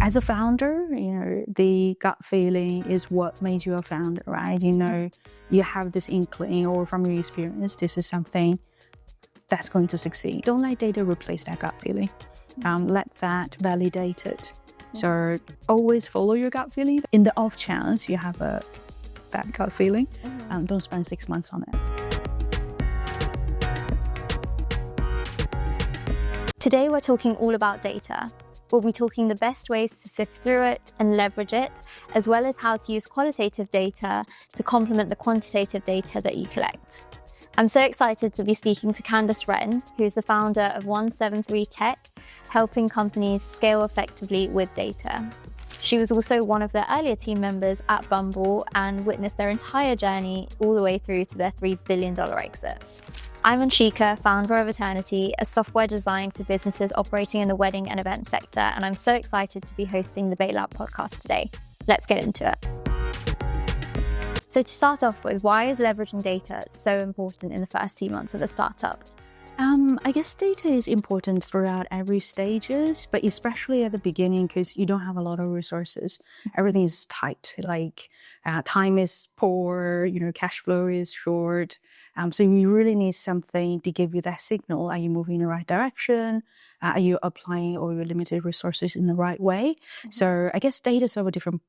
as a founder, the gut feeling is what makes you a founder, right? You have this inkling, or from your experience, this is something that's going to succeed. Don't let data replace that gut feeling. Let that validate it. So always follow your gut feeling. In the off chance you have a bad gut feeling, don't spend 6 months on it. Today we're talking all about data. We'll be talking the best ways to sift through it and leverage it, as well as how to use qualitative data to complement the quantitative data that you collect. I'm so excited to be speaking to Candice Ren, who's the founder of 173 Tech, helping companies scale effectively with data. She was also one of the earlier team members at Bumble and witnessed their entire journey all the way through to their $3 billion exit. I'm Anshika, founder of Eternity, a software designed for businesses operating in the wedding and event sector, and I'm so excited to be hosting the Bailout podcast today. Let's get into it. So to start off with, why is leveraging data so important in the first few months of a startup? I guess data is important throughout every stages, but especially at the beginning because you don't have a lot of resources. Everything is tight, like time is poor, cash flow is short. So you really need something to give you that signal. Are you moving in the right direction? Are you applying all your limited resources in the right way? So I guess data serve a different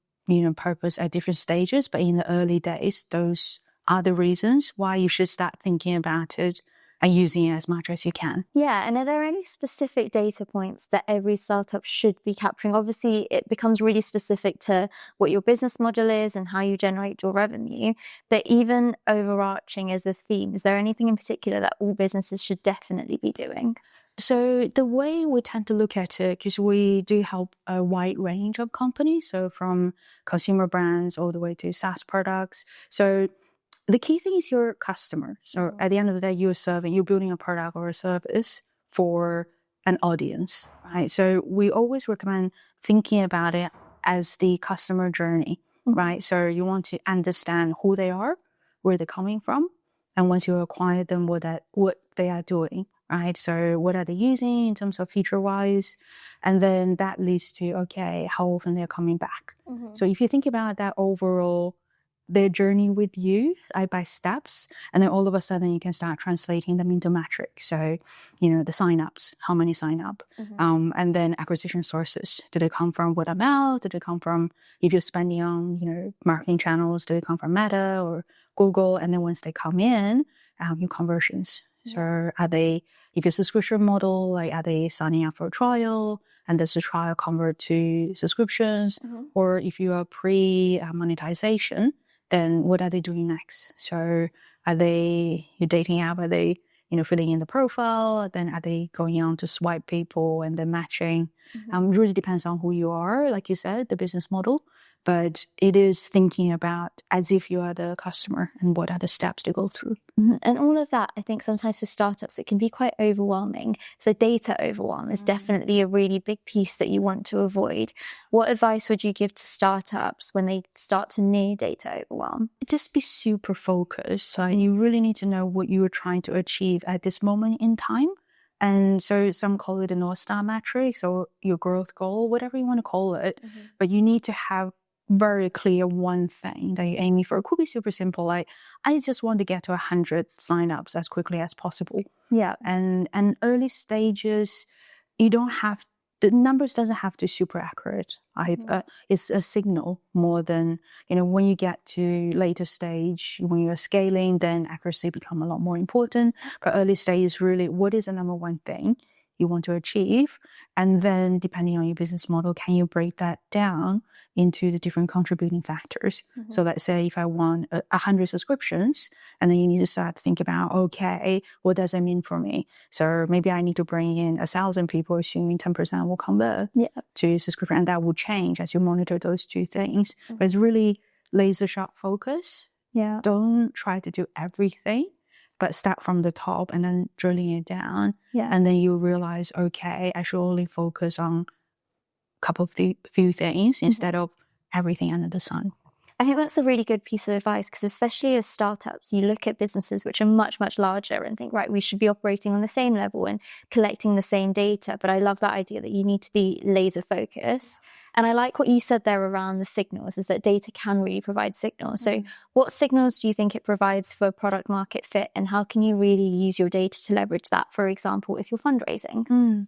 purpose at different stages, but in the early days, those are the reasons why you should start thinking about it and using it as much as you can. Yeah, and are there any specific data points that every startup should be capturing? Obviously, it becomes really specific to what your business model is and how you generate your revenue, but even overarching as a theme, is there anything in particular that all businesses should definitely be doing? So the way we tend to look at it, because we do help a wide range of companies, so from consumer brands all the way to SaaS products. So the key thing is your customer. So at the end of the day, you're building a product or a service for an audience, right? So we always recommend thinking about it as the customer journey, right? So you want to understand who they are, where they're coming from, and once you acquire them, what they are doing. Right. So what are they using in terms of feature wise? And then that leads to, okay, how often they're coming back. So if you think about that overall, their journey with you by steps, and then all of a sudden you can start translating them into metrics. So, the signups, how many sign up, and then acquisition sources. Do they come from word of mouth? Do they come from, if you're spending on, marketing channels, do they come from Meta or Google? And then once they come in, your conversions. So are they, if you're a subscription model, like are they signing up for a trial and does the trial convert to subscriptions? Or if you are pre-monetization, then what are they doing next? So are they, your dating app, are they, filling in the profile? Then are they going on to swipe people and then matching? It really depends on who you are, like you said, the business model. But it is thinking about as if you are the customer and what are the steps to go through. And all of that, I think sometimes for startups, it can be quite overwhelming. So data overwhelm is definitely a really big piece that you want to avoid. What advice would you give to startups when they start to near data overwhelm? Just be super focused. So you really need to know what you are trying to achieve at this moment in time. And so some call it a North Star metrics or your growth goal, whatever you want to call it. But you need to have very clear one thing that you're aiming for. It could be super simple, like I just want to get to 100 signups as quickly as possible. Yeah. And early stages, the numbers doesn't have to be super accurate. It's a signal more than, when you get to later stage, when you're scaling, then accuracy become a lot more important. But early stage is really, what is the number one thing you want to achieve? And then depending on your business model, can you break that down into the different contributing factors? So let's say if I want 100 subscriptions, and then you need to start to think about, okay, what does that mean for me? So maybe I need to bring in 1,000 people, assuming 10% will convert to subscription, and that will change as you monitor those two things. But it's really laser sharp focus. Yeah. Don't try to do everything, but start from the top and then drilling it down. Yeah. And then you realize, okay, I should only focus on a couple of few things instead of everything under the sun. I think that's a really good piece of advice, because especially as startups, you look at businesses which are much, much larger and think, right, we should be operating on the same level and collecting the same data. But I love that idea that you need to be laser focused. And I like what you said there around the signals, is that data can really provide signals. So what signals do you think it provides for product market fit, and how can you really use your data to leverage that, for example, if you're fundraising?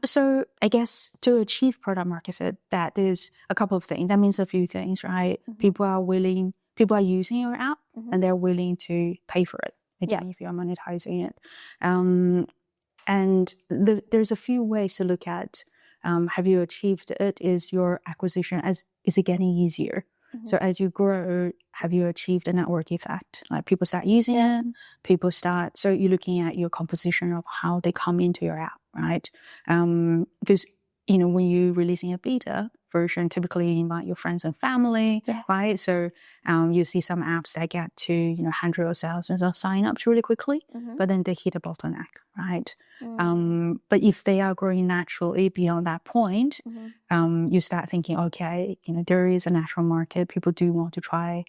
So I guess to achieve product market fit, that is a couple of things. That means a few things, right? People are using your app and they're willing to pay for it. Again, if you're monetizing it. And there's a few ways to look at, have you achieved it? Is your acquisition, is it getting easier? So as you grow, have you achieved a network effect? Like people start using it, so you're looking at your composition of how they come into your app, right? Because, when you're releasing a beta version, typically you invite your friends and family, right? So you see some apps that get to, hundreds or thousands of signups really quickly, but then they hit a bottleneck, right? But if they are growing naturally beyond that point, you start thinking, okay, there is a natural market. People do want to try.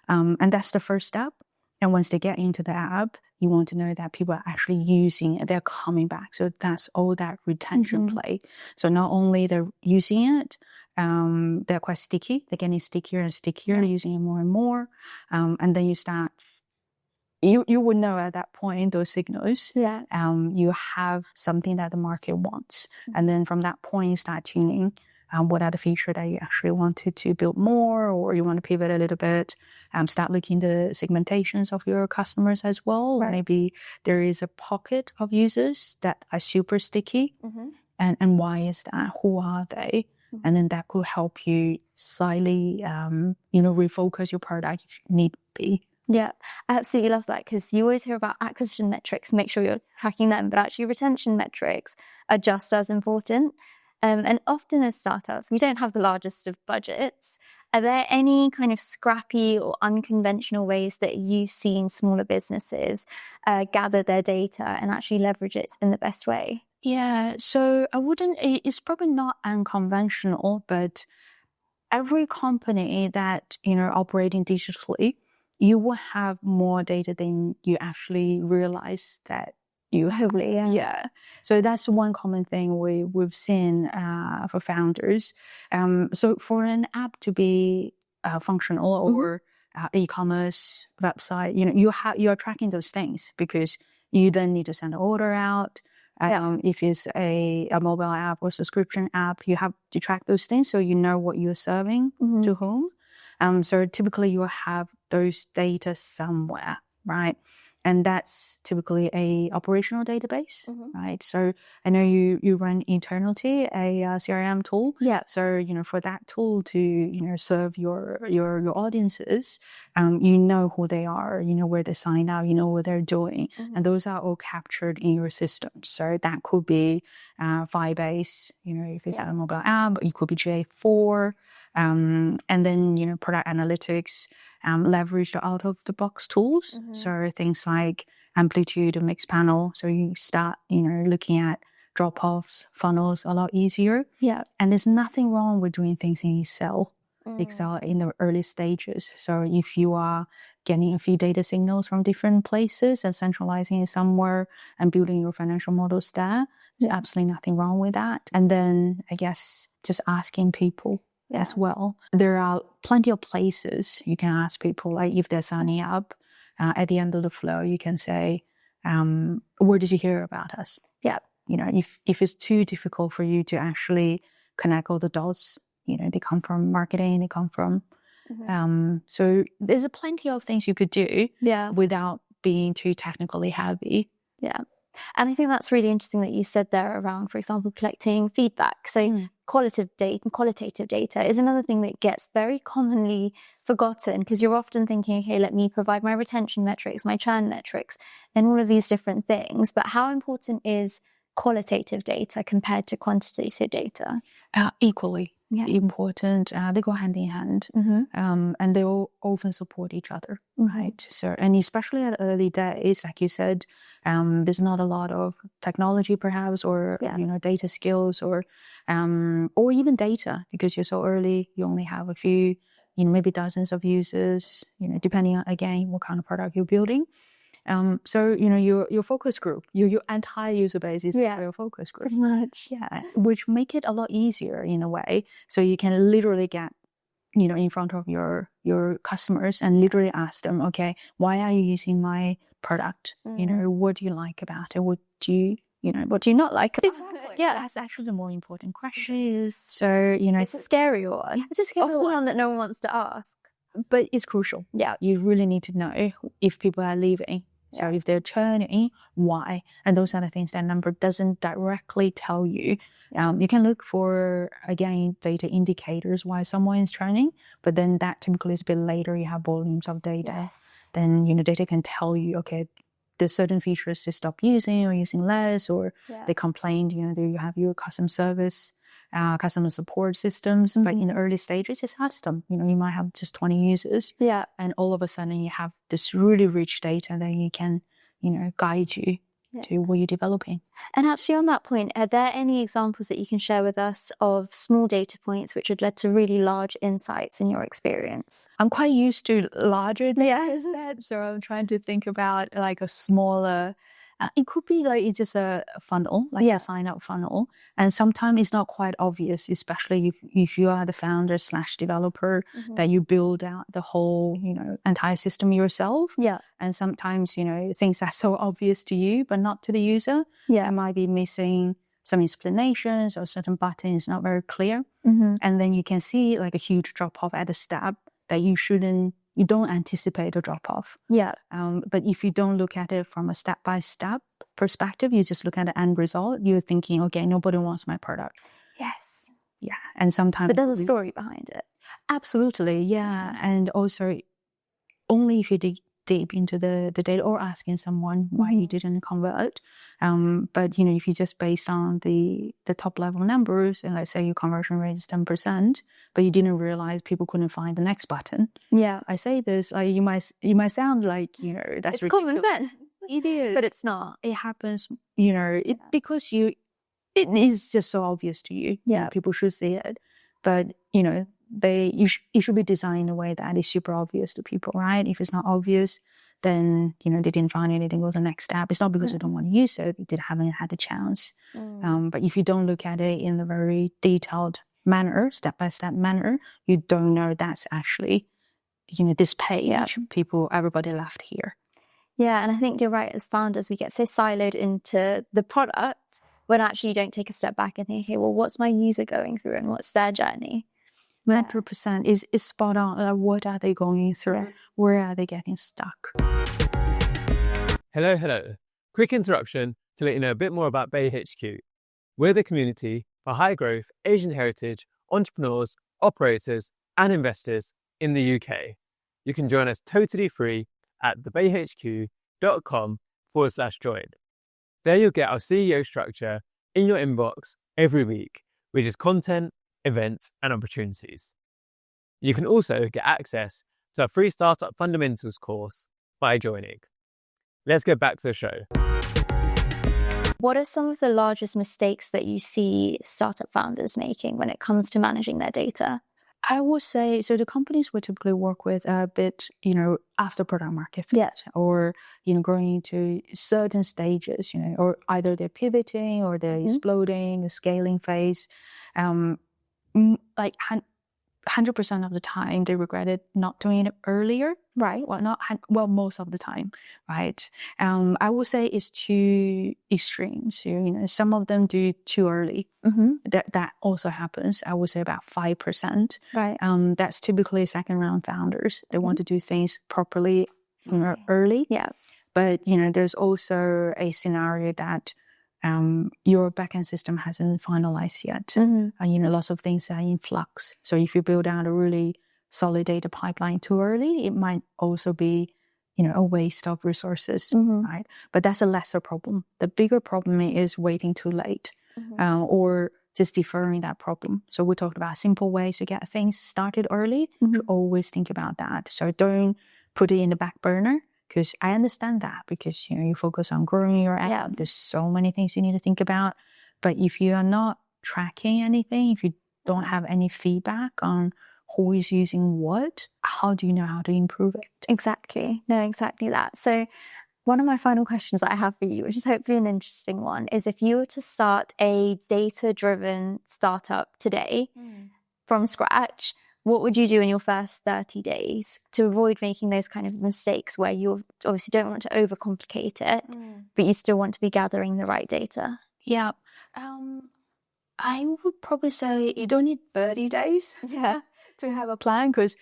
And that's the first step. And once they get into the app, you want to know that people are actually using it, they're coming back. So that's all that retention play. So not only they're using it, they're quite sticky. They're getting stickier and stickier, using it more and more. And then you would know at that point, those signals, you have something that the market wants. And then from that point, you start tuning what are the features that you actually wanted to build more, or you want to pivot a little bit, start looking the segmentations of your customers as well. Maybe there is a pocket of users that are super sticky. And why is that? Who are they? And then that could help you slightly, refocus your product if need be. Yeah, I absolutely love that, because you always hear about acquisition metrics, make sure you're tracking them, but actually retention metrics are just as important. And often as startups, we don't have the largest of budgets. Are there any kind of scrappy or unconventional ways that you've seen smaller businesses gather their data and actually leverage it in the best way? Yeah, so it's probably not unconventional, but every company that, operating digitally, you will have more data than you actually realize that you have. Hopefully, So that's one common thing we've seen for founders. So for an app to be functional or e-commerce website, you're tracking those things, because you then need to send an order out. If it's a mobile app or subscription app, you have to track those things so you know what you're serving to whom. So typically you will have those data somewhere, right? And that's typically a operational database, right? So I know you run Eternity, a CRM tool. So, for that tool to, serve your audiences, you know who they are, you know where they sign up, you know what they're doing. And those are all captured in your system. So that could be Firebase, if it's a mobile app, it could be GA4. And then, product analytics, leverage the out-of-the-box tools. So things like Amplitude or Mixpanel. So you start, looking at drop-offs, funnels a lot easier. And there's nothing wrong with doing things in Excel in the early stages. So if you are getting a few data signals from different places and centralizing it somewhere and building your financial models there, there's absolutely nothing wrong with that. And then I guess just asking people as well. There are plenty of places you can ask people, like if they're signing up, at the end of the flow, you can say, where did you hear about us? If it's too difficult for you to actually connect all the dots, they come from marketing, they come from, so there's plenty of things you could do without being too technically heavy. And I think that's really interesting that you said there around, for example, collecting feedback. So qualitative data is another thing that gets very commonly forgotten, because you're often thinking, okay, let me provide my retention metrics, my churn metrics, and all of these different things. But how important is qualitative data compared to quantitative data? Equally important. They go hand in hand, and they all often support each other, right? So, and especially at early days, like you said, there's not a lot of technology, perhaps, or data skills, or even data, because you're so early. You only have a few maybe dozens of users, depending on, again, what kind of product you're building. So, your focus group, your entire user base is your focus group. Pretty much. Yeah, which make it a lot easier in a way. So you can literally get, in front of your customers and literally ask them, okay, why are you using my product? What do you like about it? What do you not like? Exactly. Yeah, that's actually the more important question. So, it's a scary one. It's a scary one that no one wants to ask. But it's crucial. Yeah. You really need to know if people are leaving. So if they're churning, why? And those are the things that number doesn't directly tell you. You can look for, again, data indicators why someone is churning, but then that typically is a bit later. You have volumes of data. Yes. Then, data can tell you, okay, there's certain features they stop using or using less, or they complained, you have your customer service, customer support systems, but in the early stages, it's custom. You might have just 20 users. Yeah. And all of a sudden you have this really rich data that you can, guide you to what you're developing. And actually on that point, are there any examples that you can share with us of small data points which had led to really large insights in your experience? I'm quite used to larger data sets, so I'm trying to think about like a smaller. It could be like it's just a funnel, like a sign-up funnel. And sometimes it's not quite obvious, especially if you are the founder / developer, that you build out the whole, entire system yourself. Yeah. And sometimes, things are so obvious to you, but not to the user. Yeah. It might be missing some explanations or certain buttons not very clear. And then you can see like a huge drop-off at a step that you don't anticipate a drop-off. Yeah. But if you don't look at it from a step-by-step perspective, you just look at the end result, you're thinking, okay, nobody wants my product. Yes. Yeah. And sometimes... But there's a story behind it. Absolutely, yeah. And also, only if you dig deep into the data or asking someone why you didn't convert. But, if you just based on the top level numbers, and let's say your conversion rate is 10%, but you didn't realize people couldn't find the next button. Yeah. I say this, like you might sound like, that's it's ridiculous. Common sense. It is. But it's not. It happens, because it is just so obvious to you. Yeah. People should see it. But, it should be designed in a way that is super obvious to people, right? If it's not obvious, then, they didn't find it, they didn't go to the next step. It's not because they don't want to use it, they haven't had the chance. But if you don't look at it in a very detailed manner, step-by-step manner, you don't know that's actually, this page, everybody left here. Yeah, and I think you're right, as founders, we get so siloed into the product when actually you don't take a step back and think, okay, well, what's my user going through and what's their journey? 100% is spot on. What are they going through? Where are they getting stuck? Hello. Quick interruption to let you know a bit more about Bay HQ. We're the community for high growth Asian heritage entrepreneurs, operators, and investors in the UK. You can join us totally free at thebayhq.com/join. There you'll get our CEO structure in your inbox every week, which is content, events, and opportunities. You can also get access to our free Startup Fundamentals course by joining. Let's get back to the show. What are some of the largest mistakes that you see startup founders making when it comes to managing their data? I would say, so the companies we typically work with are a bit, after product market fit, or, growing into certain stages, or either they're pivoting or they're exploding, the scaling phase. Like 100% of the time, they regretted not doing it earlier. Right. Most of the time, right? I would say it's two extremes. Some of them do too early. That also happens. I would say about 5%. Right. That's typically second round founders. They want to do things properly, early. Yeah. But there's also a scenario that your backend system hasn't finalized yet. Lots of things are in flux. So if you build out a really solid data pipeline too early, it might also be, a waste of resources, right? But that's a lesser problem. The bigger problem is waiting too late, or just deferring that problem. So we talked about simple ways to get things started early. You always think about that. So don't put it in the back burner. Because I understand that, because you focus on growing your app. There's so many things you need to think about. But if you are not tracking anything, if you don't have any feedback on who is using what, how do you know how to improve it? Exactly. No, exactly that. So one of my final questions that I have for you, which is hopefully an interesting one, is if you were to start a data-driven startup today from scratch, what would you do in your first 30 days to avoid making those kind of mistakes where you obviously don't want to overcomplicate it, but you still want to be gathering the right data? Yeah. I would probably say you don't need 30 days to have a plan, because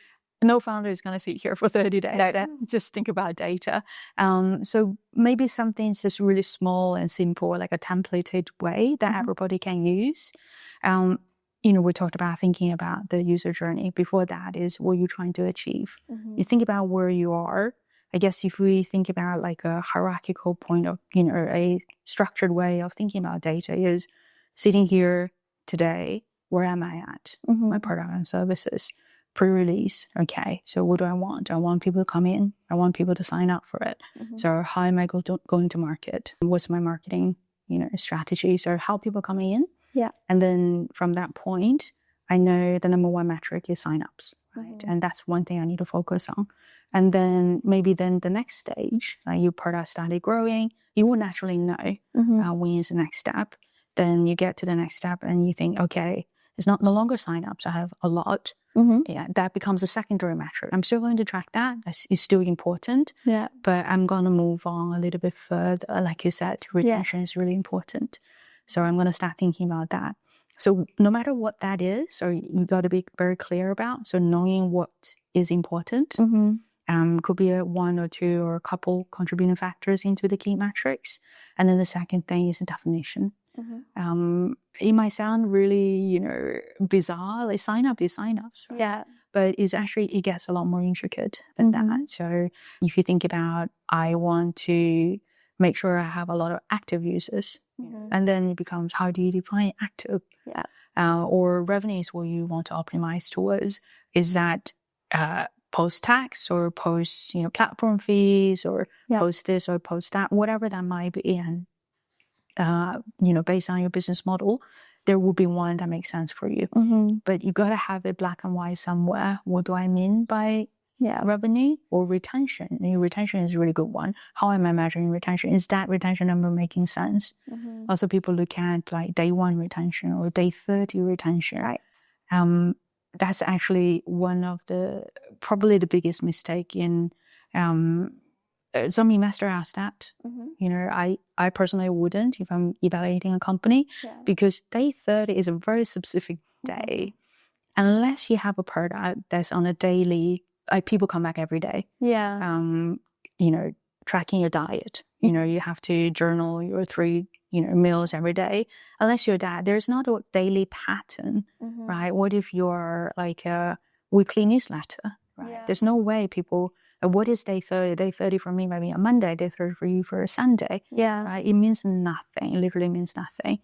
no founder is going to sit here for 30 days. No. Just think about data. So maybe something just really small and simple, like a templated way that everybody can use. We talked about thinking about the user journey. Before that is what you're trying to achieve. You think about where you are. I guess if we think about like a hierarchical point of, a structured way of thinking about data is sitting here today, where am I at? My product and services. Pre-release, okay, so what do I want? I want people to come in. I want people to sign up for it. So how am I going to market? What's my marketing, strategy? So how people coming in? Yeah. And then from that point, I know the number one metric is signups, right? And that's one thing I need to focus on. And then maybe then the next stage, like your product started growing, you will naturally know when is the next step. Then you get to the next step and you think, okay, it's no longer signups. I have a lot. Yeah, that becomes a secondary metric. I'm still going to track that. It's still important. Yeah. But I'm going to move on a little bit further. Like you said, retention is really important. So I'm going to start thinking about that. So no matter what that is, so you got to be very clear about. So knowing what is important could be one or two or a couple contributing factors into the key metrics. And then the second thing is the definition. It might sound really, bizarre. Like sign up is sign-ups, right? Yeah. But it gets a lot more intricate than that. So if you think about, I want to make sure I have a lot of active users, and then it becomes, how do you define active? Yeah. Or revenue is what you want to optimize towards. Is that post-tax or post, platform fees, or post this or post that, whatever that might be, and based on your business model, there will be one that makes sense for you. But you got to have it black and white somewhere. What do I mean by revenue or retention? Your retention is a really good one. How am I measuring retention? Is that retention number making sense? Also, people look at like day 1 retention or day 30 retention. Right. That's actually one of probably the biggest mistake in some investor ask that. I personally wouldn't if I'm evaluating a company, because day 30 is a very specific day. Unless you have a product that's on a daily, like people come back every day. Yeah. Tracking your diet. You have to journal your 3 meals every day. Unless you're that, there's not a daily pattern, right? What if you're like a weekly newsletter, right? Yeah. There's no way people. What is day 30? Day 30 for me maybe a Monday, day 30 for you for a Sunday. Yeah. Right? It means nothing. It literally means nothing.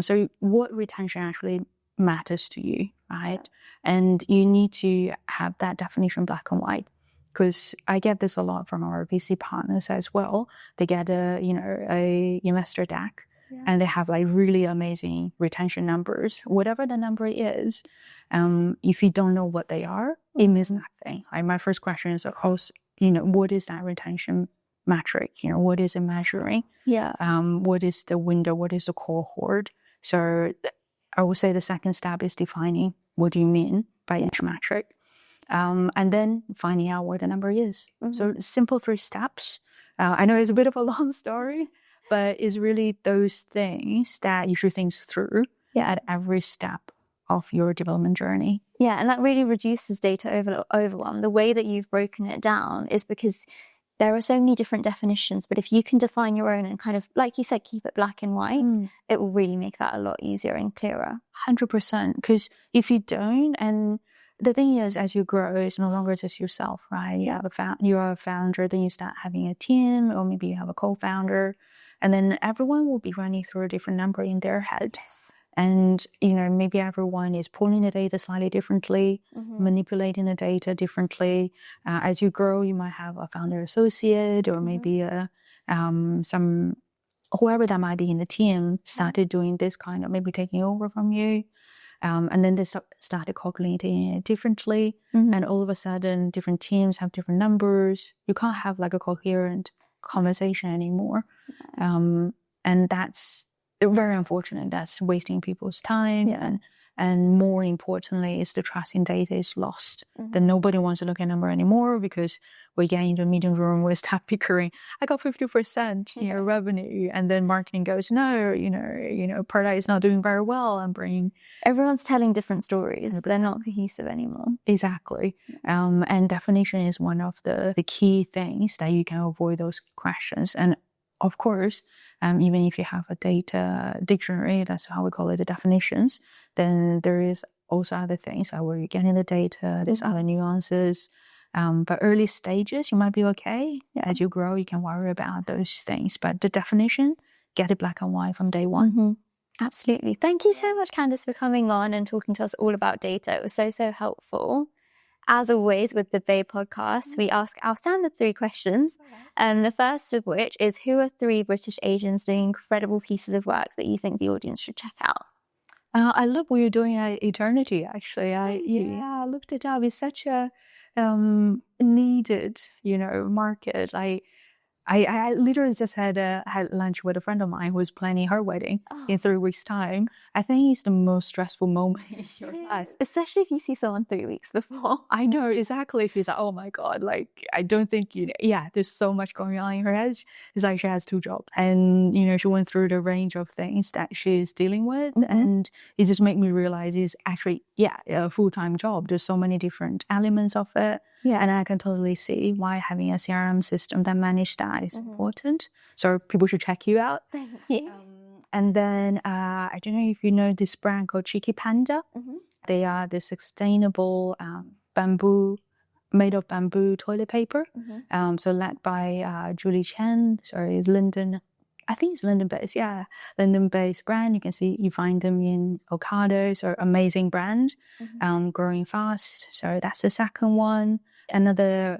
So what retention actually matters to you, right? And you need to have that definition black and white. Because I get this a lot from our VC partners as well. They get a investor deck, and they have like really amazing retention numbers. Whatever the number is, if you don't know what they are, it means nothing. Like my first question is, of course, what is that retention metric? What is it measuring? Yeah. What is the window? What is the cohort? So I would say the second step is defining what do you mean by each metric. And then finding out what the number is. So simple 3 steps. I know it's a bit of a long story, but it's really those things that you should think through at every step of your development journey. Yeah, and that really reduces data overwhelm. The way that you've broken it down is because there are so many different definitions, but if you can define your own and kind of, like you said, keep it black and white, it will really make that a lot easier and clearer. 100%. Because if you don't, and the thing is, as you grow, it's no longer just yourself, right? You're a founder, then you start having a team, or maybe you have a co-founder, and then everyone will be running through a different number in their head. Yes. And, maybe everyone is pulling the data slightly differently, manipulating the data differently. As you grow, you might have a founder associate, or maybe whoever that might be in the team started doing this kind of, maybe taking over from you. And then they started calculating it differently. And all of a sudden, different teams have different numbers. You can't have like a coherent conversation anymore. And that's very unfortunate. That's wasting people's time. And more importantly, is the trust in data is lost. Then nobody wants to look at number anymore because we get into a meeting room, we start bickering. I got 50% revenue, and then marketing goes, no, product is not doing very well. And bring everyone's telling different stories. They're not cohesive anymore. Exactly. And definition is one of the key things that you can avoid those questions. And of course, even if you have a data dictionary, that's how we call it, the definitions, then there is also other things like where you're getting the data, there's other nuances. But early stages, you might be okay. As you grow, you can worry about those things. But the definition, get it black and white from day one. Absolutely. Thank you so much, Candice, for coming on and talking to us all about data. It was so helpful. As always, with the Bay podcast, we ask our standard 3 questions. And the first of which is, who are 3 British Asians doing incredible pieces of work that you think the audience should check out? I love what you're doing at Eternity, actually. I looked it up. It's such a needed, market. I literally just had lunch with a friend of mine who was planning her wedding in 3 weeks' time. I think it's the most stressful moment in your life. Especially if you see someone 3 weeks before. I know, exactly. If you're like, oh my God, I don't think, there's so much going on in her head. It's like she has 2 jobs. And, she went through the range of things that she's dealing with. And it just made me realize it's actually, a full-time job. There's so many different elements of it. And I can totally see why having a CRM system that manages that is important. So people should check you out. Thank you. And then I don't know if you know this brand called Cheeky Panda. They are the sustainable made of bamboo toilet paper. So led by Julie Chen. Sorry, it's London. I think it's London-based. London-based brand. You can see you find them in Ocado. So amazing brand, growing fast. So that's the second one. Another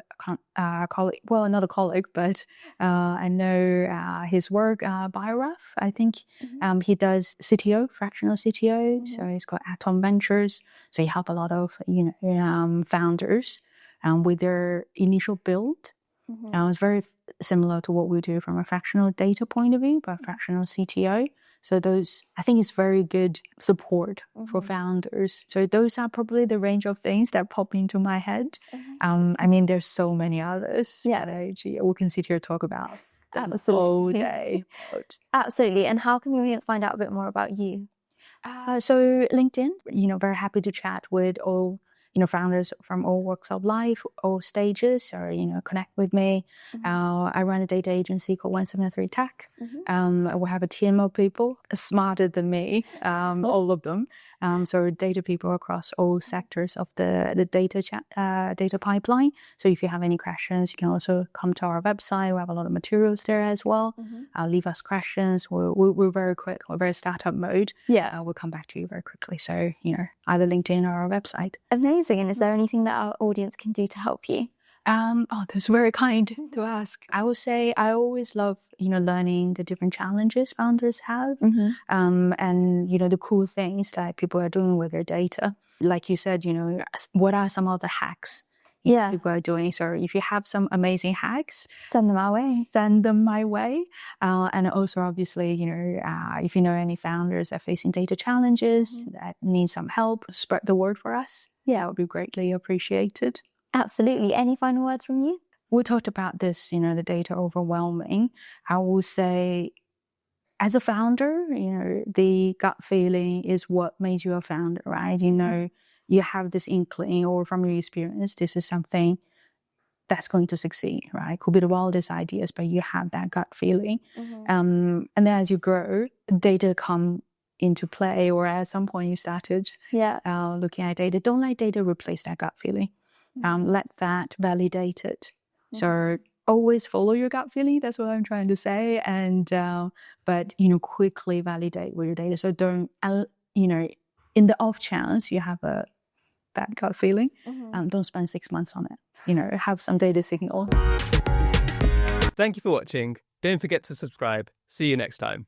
colleague, well, not a colleague, but I know his work, Bioraf. I think he does CTO, fractional CTO. So he's got Atom Ventures. So he help a lot of founders with their initial build. It's very similar to what we do from a fractional data point of view, but fractional CTO. So those, I think, is very good support for founders. So those are probably the range of things that pop into my head. I mean, there's so many others. We can sit here and talk about them all day. Absolutely. And how can the audience find out a bit more about you? So LinkedIn, very happy to chat with all founders from all walks of life, all stages, or, connect with me. I run a data agency called 173 Tech. We have a team of people smarter than me, all of them. So data people across all sectors of the data pipeline. So if you have any questions, you can also come to our website. We have a lot of materials there as well. Leave us questions. We're very quick. We're very startup mode. We'll come back to you very quickly. So, either LinkedIn or our website. Amazing. And is there anything that our audience can do to help you? That's very kind to ask. I would say I always love, learning the different challenges founders have, and, the cool things that people are doing with their data. Like you said, what are some of the hacks people are doing? So if you have some amazing hacks, send them our way. Send them my way. And also, obviously, if you know any founders that are facing data challenges that need some help, spread the word for us. It would be greatly appreciated. Absolutely. Any final words from you? We talked about this, the data overwhelming. I will say, as a founder, the gut feeling is what makes you a founder, right? You have this inkling, or from your experience, this is something that's going to succeed, right? Could be the wildest ideas, but you have that gut feeling. And then as you grow, data come into play, or at some point you started looking at data. Don't let data replace that gut feeling. Let that validate it. So always follow your gut feeling. That's what I'm trying to say. And but quickly validate with your data. So don't in the off chance you have a bad gut feeling, don't spend 6 months on it. Have some data signal. Thank you for watching. Don't forget to subscribe. See you next time.